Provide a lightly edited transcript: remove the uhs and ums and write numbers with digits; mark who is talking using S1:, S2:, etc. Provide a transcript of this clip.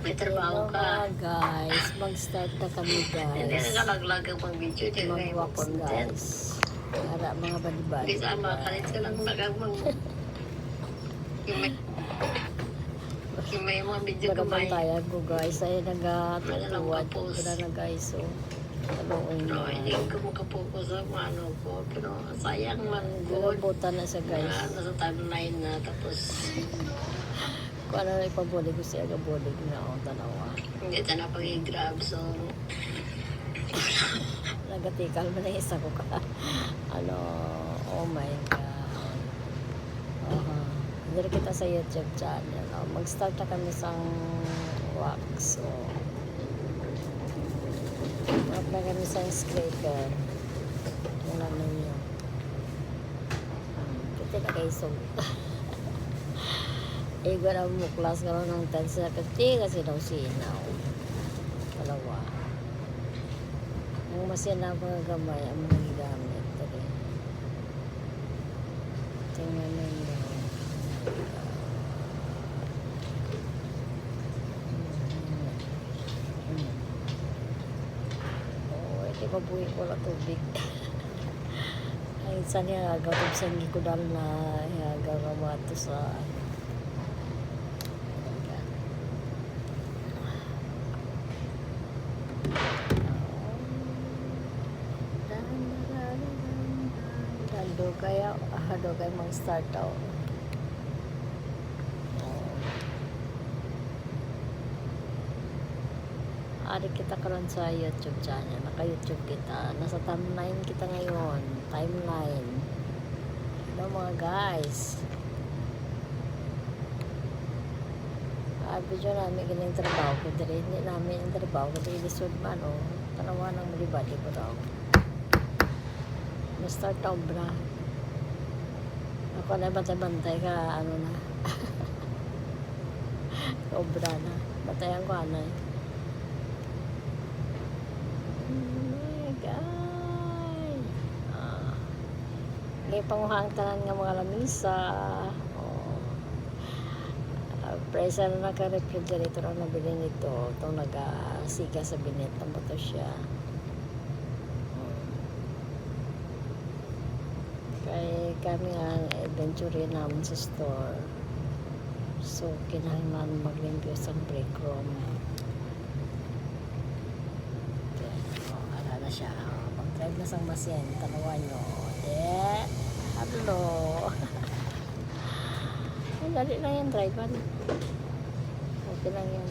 S1: may trabaho ka.
S2: Guys, mag-start na kami
S1: Hindi
S2: guys.
S1: na nalaglag ang pang video. Hindi na yung
S2: Mag-wax
S1: content.
S2: guys. Para mga balibad.
S1: Hindi sama. Kalit ka lang nagamang. Yung may mga video
S2: Para
S1: kamay.
S2: bantayan ko guys. Ay nagatutuwad ko
S1: Tapos.
S2: na guys. So, talong
S1: No, hindi ko makapokus sa ano ko. Pero sayang man. Good.
S2: Gulabutan na sa guys.
S1: Nasa timeline na. Tapos,
S2: Kung ano na ipabulig ko siya, gabulig na ako tanawa.
S1: hindi na pag-grab. So,
S2: Nagatikal mo na isa ko ka. Ano, oh my God. Hindi kita sa YouTube channel. Mag-start na kami sa wax. So, mag-apply kami sa scraper. Yung ano nyo. Kita na kayo so. Igo na mo class ka ng 1070 kasi daw sinaw. Dalawa. Ang masina ko ng gamay ang mga gigamit. Tari. Tingnan mo yun. Oh, ito pabuhi ko na tubig. Ay, saan niya gagawin sa gikudal na gagawa ito sa do kaya mag-start daw. Ari kita karon sa YouTube channel. Naka-YouTube kita. Nasa timeline kita ngayon. Timeline. Hello mga guys. Video namin galing trabaho ko. Hindi namin ang trabaho ko. Lisod man o. Tanawa ng malibali ko daw. Na-start daw bra. Ako na bantay-bantay ka, ano na. Obra na. Bantayan ko, ano eh. Oh my God. May panguhang tanan nga mga lamisa. Presa na naka-refrigerator ang nabili nito. Itong nag-siga sa binet. Ang bato siya. Kaya kami ang adventure namin sa store. So, kinahanglan maglimpyo sa break room. Okay. Ala na siya. Pag-drive na sang masyan. Tanawan nyo. Hello. Dali lang yung drive. Okay lang yan.